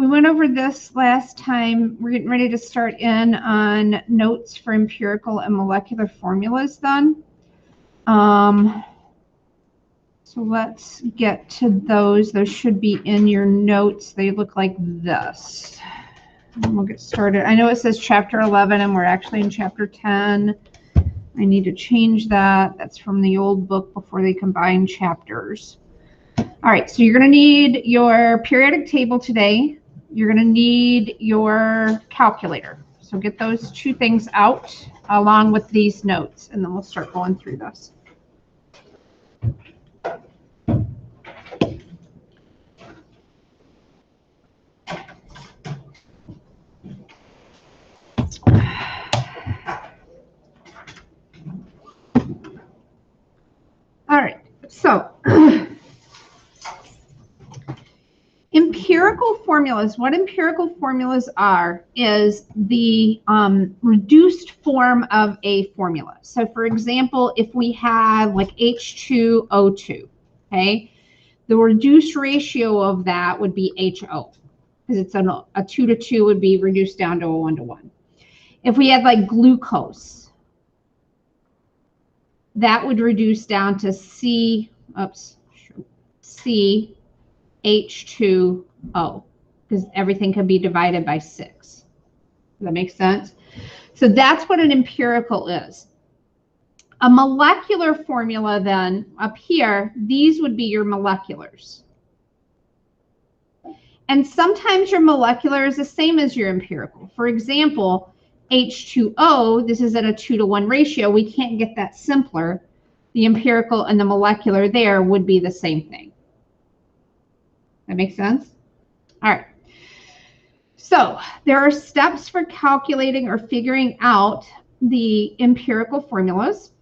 we went over this last time. We're getting ready to start in on notes for empirical and molecular formulas then. So let's get to those. Those should be in your notes. They look like this. And we'll get started. I know it says chapter 11 and we're actually in chapter 10. I need to change that. That's from the old book before they combine chapters. All right, so you're going to need your periodic table today. You're going to need your calculator. So get those two things out along with these notes, and then we'll start going through this. All right, so empirical formulas, what empirical formulas are is the reduced form of a formula. So for example, if we have like H2O2, okay, the reduced ratio of that would be HO, because it's a 2 to 2 would be reduced down to a 1 to 1. If we had like glucose, that would reduce down to CH2O, because everything can be divided by 6. Does that make sense? So that's what an empirical is. A molecular formula then, up here, these would be your moleculars. And sometimes your molecular is the same as your empirical. For example, H2O, this is at a 2 to 1 ratio. We can't get that simpler. The empirical and the molecular there would be the same thing. That makes sense? All right. So there are steps for calculating or figuring out the empirical formulas.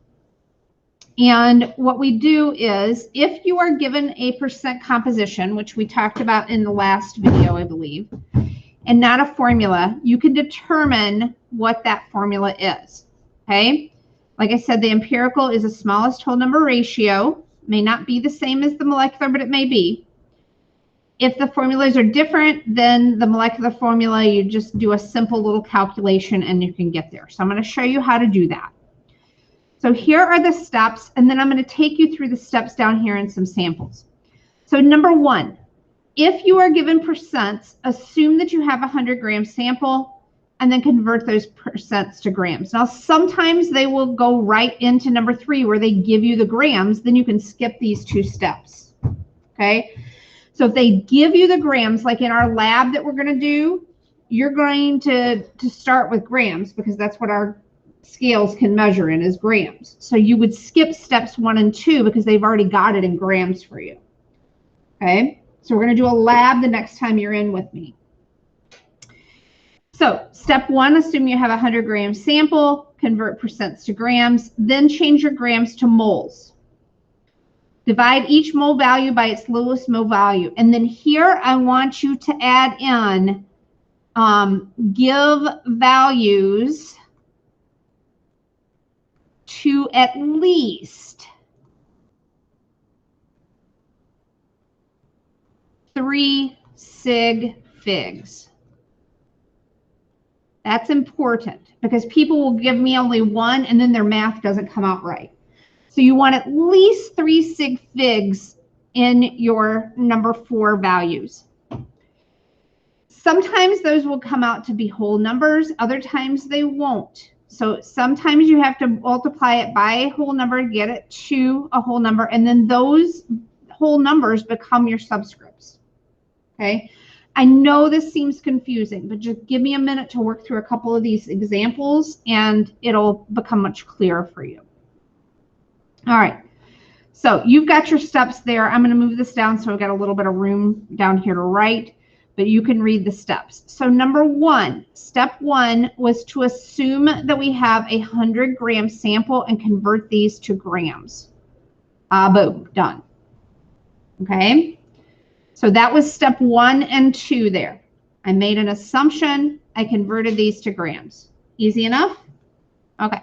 And what we do is, if you are given a percent composition, which we talked about in the last video, I believe, and not a formula, you can determine what that formula is, okay? Like I said, the empirical is the smallest whole number ratio. May not be the same as the molecular, but it may be. If the formulas are different than the molecular formula, you just do a simple little calculation and you can get there. So I'm going to show you how to do that. So here are the steps, and then I'm going to take you through the steps down here in some samples. So number 1, if you are given percents, assume that you have a 100-gram sample and then convert those percents to grams. Now, sometimes they will go right into number 3 where they give you the grams, then you can skip these 2 steps, okay? So if they give you the grams, like in our lab that we're going to do, you're going to start with grams because that's what our scales can measure in is grams. So you would skip steps 1 and 2 because they've already got it in grams for you, okay? So we're going to do a lab the next time you're in with me. So step 1, assume you have a 100-gram sample, convert percents to grams, then change your grams to moles. Divide each mole value by its lowest mole value. And then here I want you to add in, give values to at least 3 sig figs. That's important because people will give me only 1 and then their math doesn't come out right. So you want at least 3 sig figs in your number 4 values. Sometimes those will come out to be whole numbers. Other times they won't. So sometimes you have to multiply it by a whole number, get it to a whole number, and then those whole numbers become your subscripts. Okay? I know this seems confusing, but just give me a minute to work through a couple of these examples and it'll become much clearer for you. All right. So you've got your steps there. I'm going to move this down so I've got a little bit of room down here to write, but you can read the steps. So number 1, step 1 was to assume that we have a 100-gram sample and convert these to grams. Boom, done. Okay. So that was step 1 and 2 there. I made an assumption. I converted these to grams. Easy enough? Okay.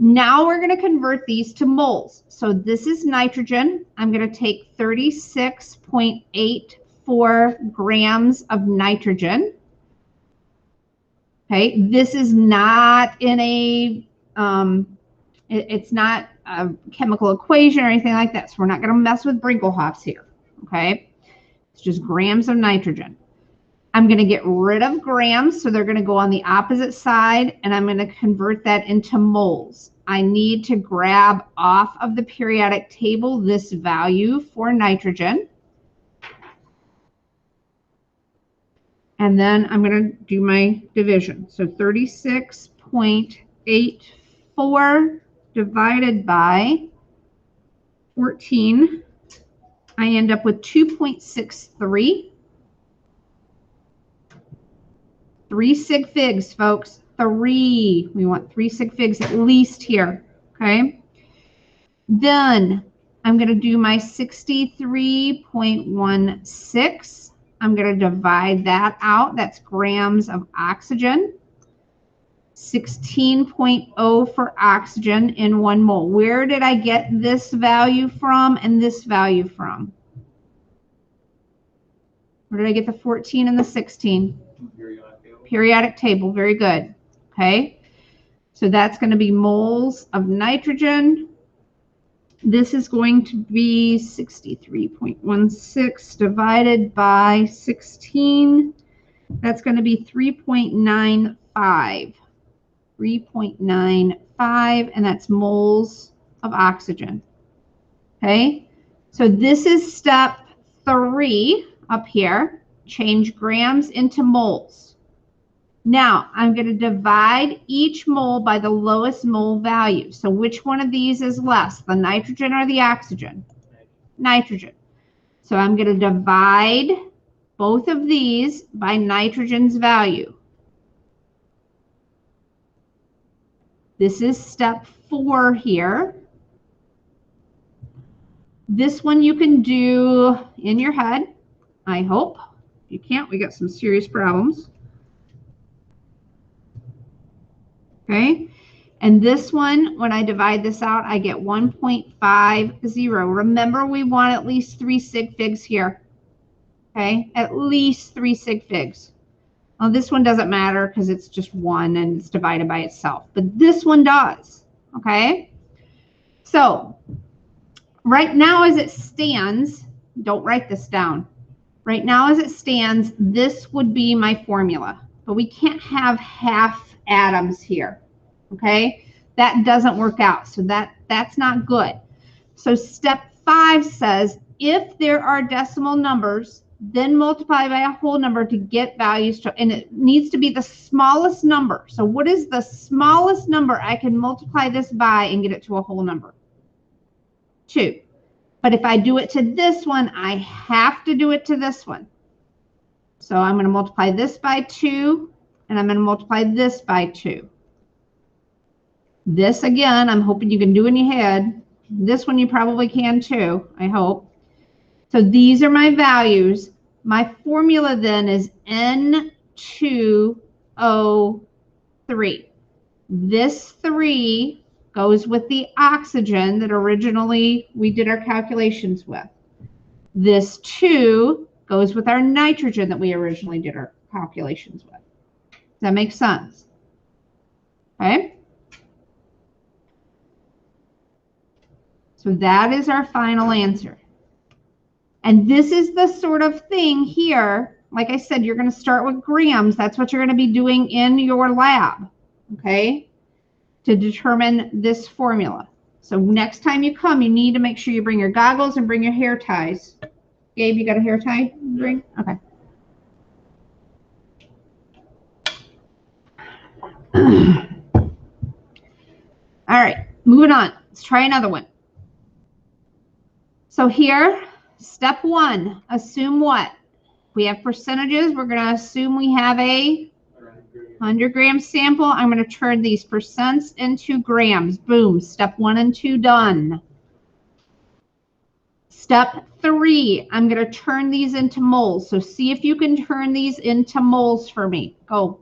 Now we're going to convert these to moles. So this is nitrogen. I'm going to take 36.84 0.04 grams of nitrogen. Okay, this is not in a, it's not a chemical equation or anything like that. So we're not going to mess with Brinkelhoffs here. Okay, it's just grams of nitrogen. I'm going to get rid of grams, so they're going to go on the opposite side, and I'm going to convert that into moles. I need to grab off of the periodic table this value for nitrogen. And then I'm going to do my division. So 36.84 divided by 14, I end up with 2.63. 3 sig figs, folks. 3. We want 3 sig figs at least here. Okay. Then I'm going to do my 63.16. I'm going to divide that out. That's grams of oxygen. 16.0 for oxygen in 1 mole. Where did I get this value from and this value from? Where did I get the 14 and the 16? Periodic table. Very good. Okay. So that's going to be moles of nitrogen. This is going to be 63.16 divided by 16. That's going to be 3.95. 3.95, and that's moles of oxygen. Okay, so this is step 3 up here. Change grams into moles. Now, I'm going to divide each mole by the lowest mole value. So which one of these is less, the nitrogen or the oxygen? Nitrogen. So I'm going to divide both of these by nitrogen's value. This is step 4 here. This one you can do in your head, I hope. If you can't, we got some serious problems. Okay, and this one, when I divide this out, I get 1.50. Remember, we want at least 3 sig figs here. Okay, at least 3 sig figs. Well, this one doesn't matter because it's just 1 and it's divided by itself, but this one does. Okay, so right now as it stands, don't write this down. Right now as it stands, this would be my formula, but we can't have half atoms here. Okay, that doesn't work out, so that's not good. So step 5 says if there are decimal numbers, then multiply by a whole number to get values to, and it needs to be the smallest number. So what is the smallest number I can multiply this by and get it to a whole number? 2. But if I do it to this one, I have to do it to this one. So I'm going to multiply this by 2, and I'm going to multiply this by 2. This, again, I'm hoping you can do in your head. This one you probably can too, I hope. So these are my values. My formula then is N2O3. This 3 goes with the oxygen that originally we did our calculations with. This 2 goes with our nitrogen that we originally did our calculations with. Does that make sense? Okay. So that is our final answer. And this is the sort of thing here, like I said, you're going to start with grams. That's what you're going to be doing in your lab, okay, to determine this formula. So next time you come, you need to make sure you bring your goggles and bring your hair ties. Gabe, you got a hair tie? Bring? Okay. All right, moving on. Let's try another one. So here, step 1, assume what? We have percentages. We're going to assume we have a 100-gram sample. I'm going to turn these percents into grams. Boom. Step 1 and 2 done. Step 3, I'm going to turn these into moles. So see if you can turn these into moles for me. Go.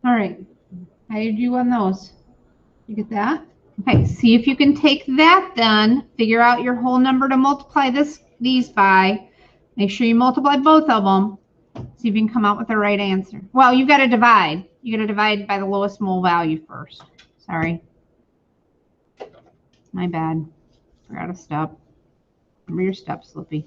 All right. How did you do on those? You get that? Okay, see if you can take that then, figure out your whole number to multiply these by. Make sure you multiply both of them. See if you can come out with the right answer. Well, you've got to divide. You got to divide by the lowest mole value first. Sorry. My bad. Forgot a step. Remember your step, Slippy.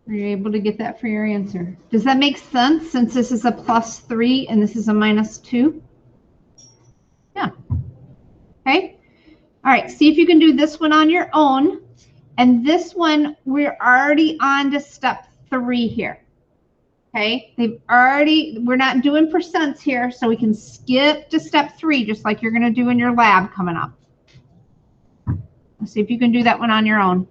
Are you able to get that for your answer? Does that make sense since this is a +3 and this is a -2? Yeah. Okay. All right. See if you can do this one on your own. And this one, we're already on to step 3 here. Okay. We're not doing percents here, so we can skip to step 3, just like you're going to do in your lab coming up. Let's see if you can do that one on your own.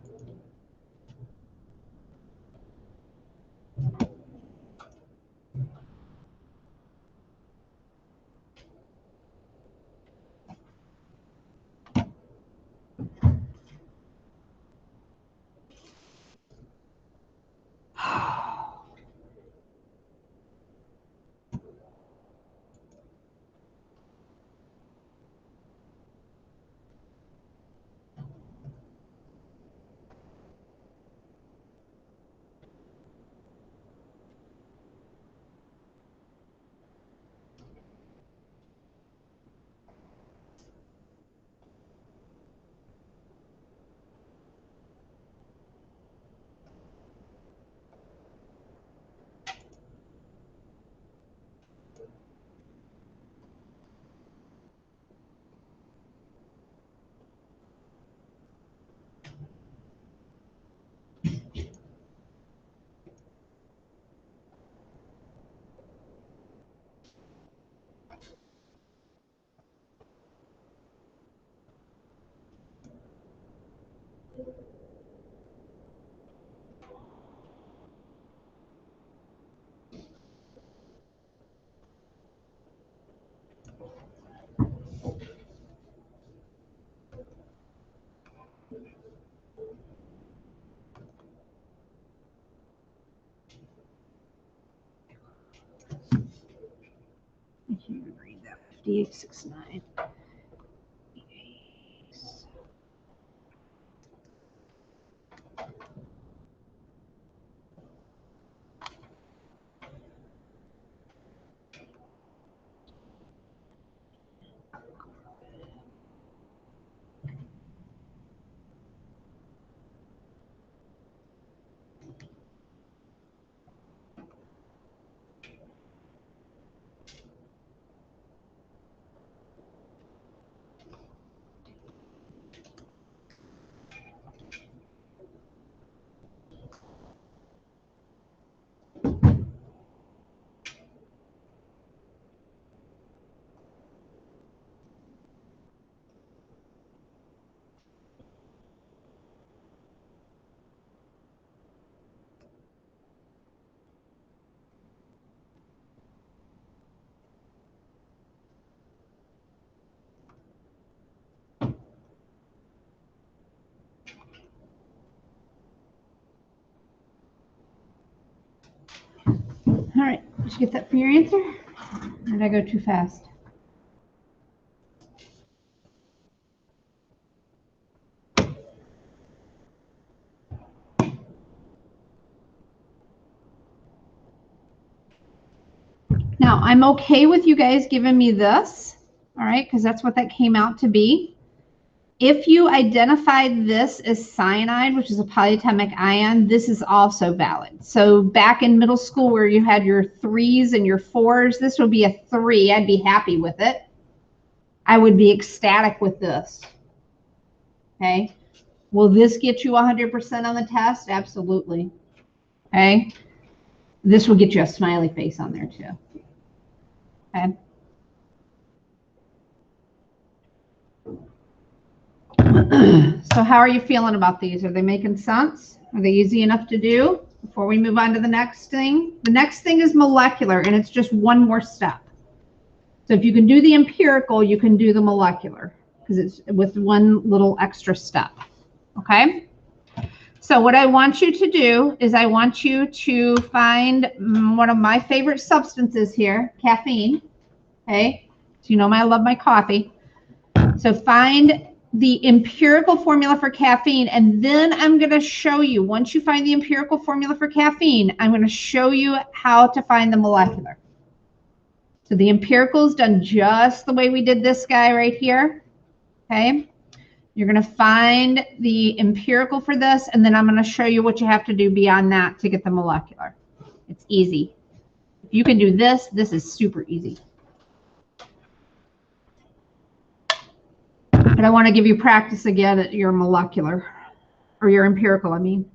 You can read that 5869. All right, did you get that for your answer? Or did I go too fast? Now, I'm okay with you guys giving me this, all right, because that's what that came out to be. If you identified this as cyanide, which is a polyatomic ion, this is also valid. So back in middle school where you had your 3s and your 4s, this would be a 3. I'd be happy with it. I would be ecstatic with this. Okay. Will this get you 100% on the test? Absolutely. Okay. This will get you a smiley face on there too. Okay. So how are you feeling about these? Are they making sense? Are they easy enough to do? Before we move on to the next thing. The next thing is molecular, and it's just one more step. So if you can do the empirical, you can do the molecular, because it's with one little extra step. Okay? So what I want you to do is I want you to find one of my favorite substances here, caffeine. Okay? So you know I love my coffee. So find the empirical formula for caffeine, and then I'm going to show you, once you find the empirical formula for caffeine, I'm going to show you how to find the molecular. So the empirical is done just the way we did this guy right here. Okay. You're going to find the empirical for this, and then I'm going to show you what you have to do beyond that to get the molecular. It's easy. If you can do this, this is super easy. But I want to give you practice again at your molecular, or your empirical, I mean.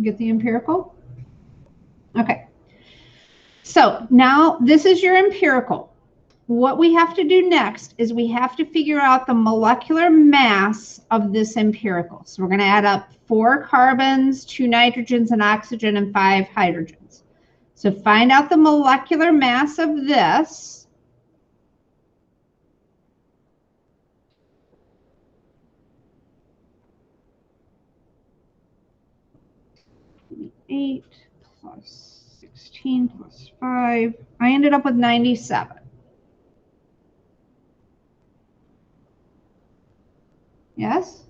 Get the empirical? Okay. So now this is your empirical. What we have to do next is we have to figure out the molecular mass of this empirical. So we're going to add up 4 carbons, 2 nitrogens, an oxygen, and 5 hydrogens. So find out the molecular mass of this. Eight plus 16 plus 5. I ended up with 97. Yes?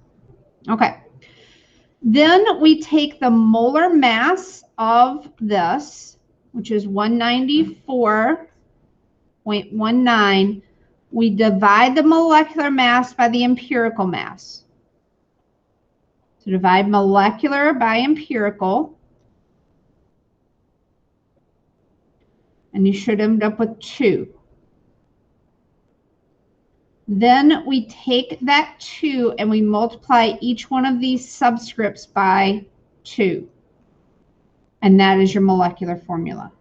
Okay. Then we take the molar mass of this, which is 194.19. We divide the molecular mass by the empirical mass. So divide molecular by empirical. And you should end up with 2. Then we take that 2 and we multiply each one of these subscripts by 2. And that is your molecular formula.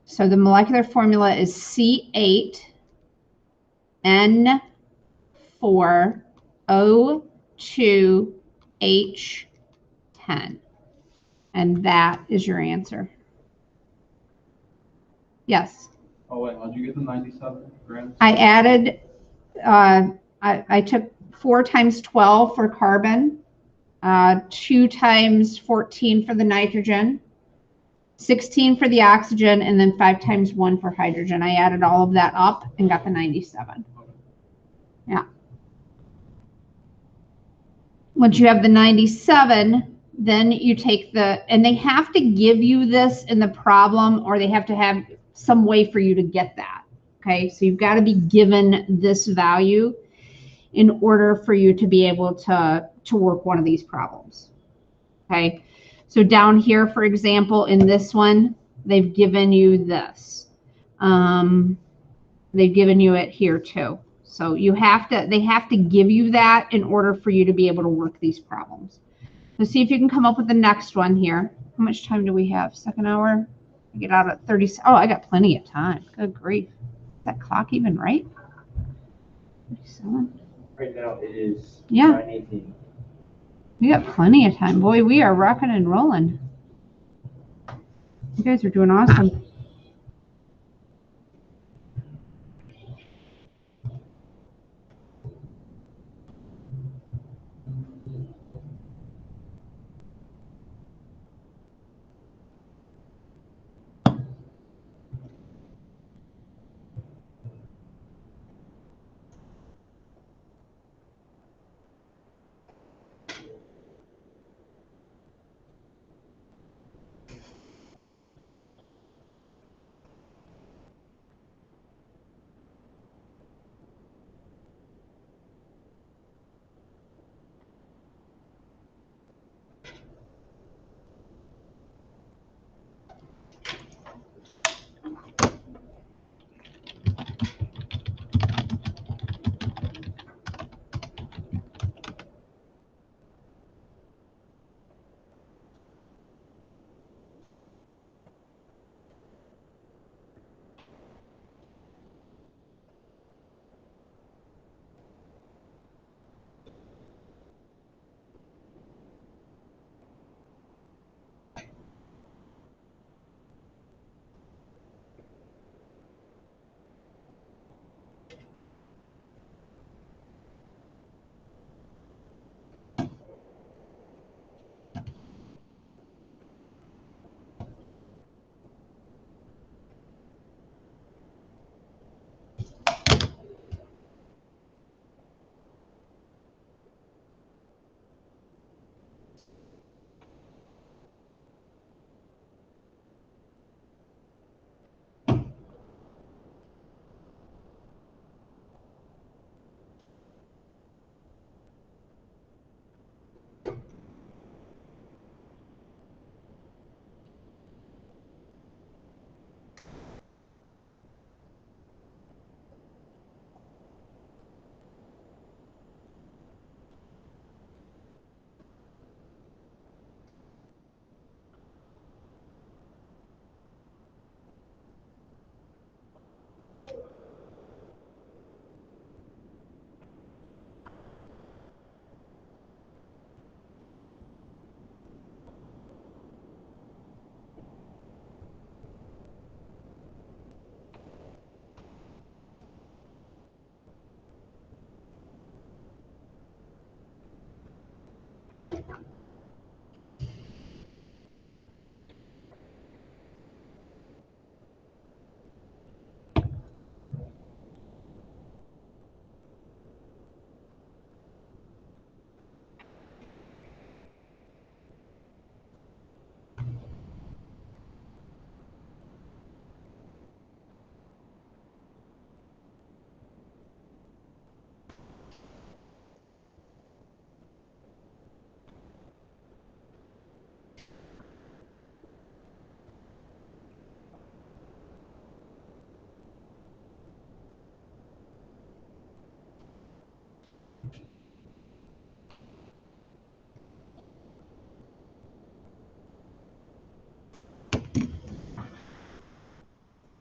So the molecular formula is C8N4O2H10. And that is your answer. Yes? Oh, wait, how'd you get the 97 grams? I added, I took 4 times 12 for carbon, 2 times 14 for the nitrogen, 16 for the oxygen, and then 5 times 1 for hydrogen. I added all of that up and got the 97. Yeah. Once you have the 97, then you take the, and they have to give you this in the problem, or they have to have some way for you to get that. Okay, so you've got to be given this value in order for you to be able to work one of these problems. Okay, so down here, for example, in this one, they've given you this. They've given you it here too. So you have to, they have to give you that in order for you to be able to work these problems. So see if you can come up with the next one here. How much time do we have? Second hour? I get out at 30. Oh, I got plenty of time. Good grief. Is that clock even right? 37? Right now it is 9:18. We got plenty of time. Boy, we are rocking and rolling. You guys are doing awesome.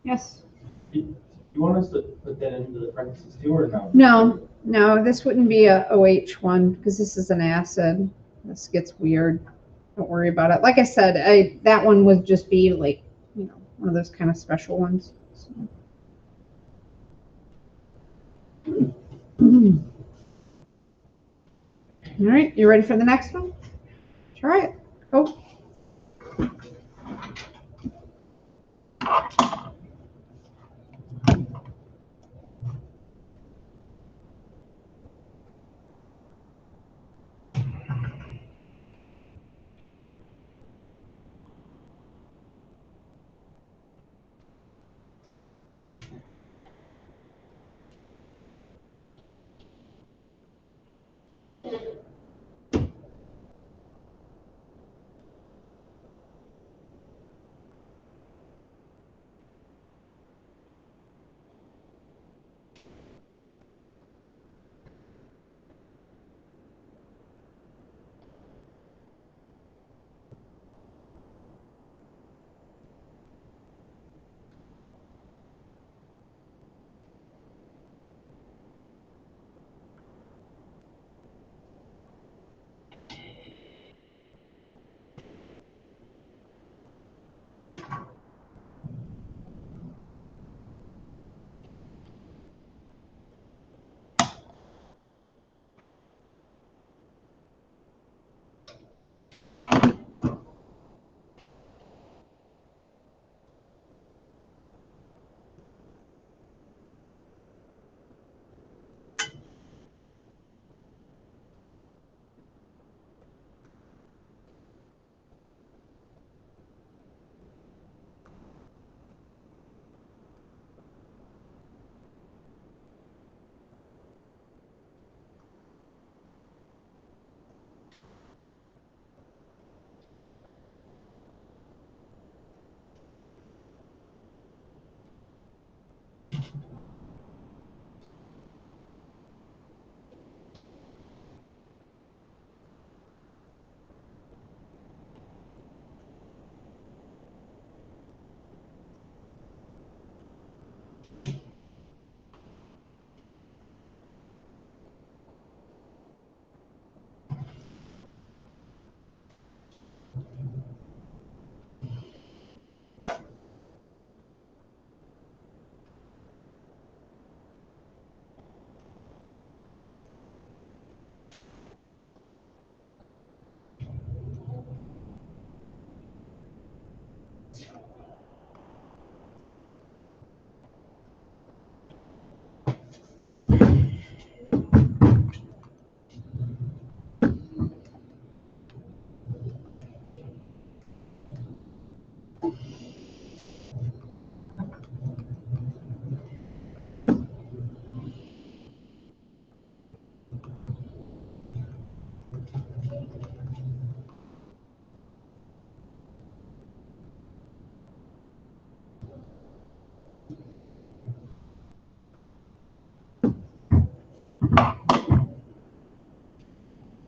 Yes. You want us to put that into the parentheses too, or no? No, no, this wouldn't be a OH one because this is an acid. This gets weird. Don't worry about it. Like I said, that one would just be like, one of those kind of special ones. So. All right, you ready for the next one? Try it. Go.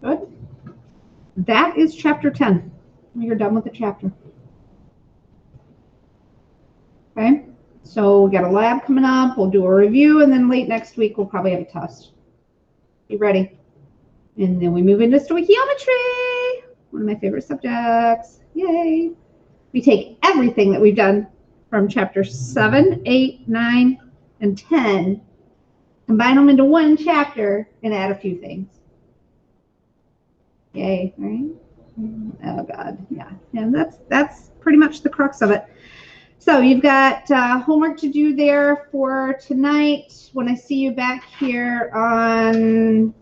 Good. That is chapter 10. You're done with the chapter. Okay, so we got a lab coming up. We'll do a review, and then late next week we'll probably have a test. Be ready. And then we move into stoichiometry, one of my favorite subjects. Yay! We take everything that we've done from chapters 7, 8, 9, and 10, combine them into one chapter, and add a few things. Yay, right? Oh God, yeah. And that's pretty much the crux of it. So you've got homework to do there for tonight. When I see you back here on,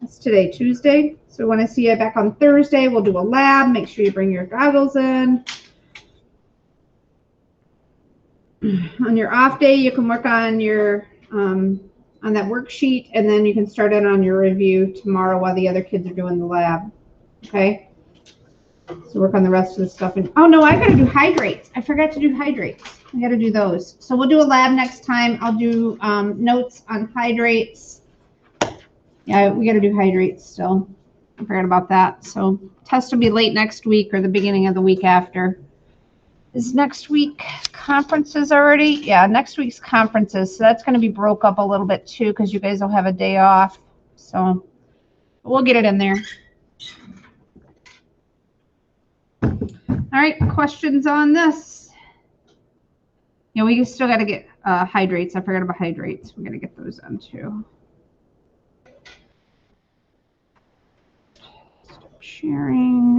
what's today, Tuesday? So when I see you back on Thursday, we'll do a lab. Make sure you bring your goggles in. On your off day, you can work on your on that worksheet, and then you can start in on your review tomorrow while the other kids are doing the lab. Okay? So work on the rest of the stuff. And oh no, I gotta do hydrates. I forgot to do hydrates. I gotta do those. So we'll do a lab next time. I'll do notes on hydrates. Yeah, we gotta do hydrates still. I forgot about that. So test will be late next week or the beginning of the week after. Is next week conferences already? Yeah, next week's conferences. So that's going to be broke up a little bit too because you guys will have a day off. So we'll get it in there. All right, questions on this? Yeah, we still got to get hydrates. I forgot about hydrates. We're going to get those on too. Stop sharing.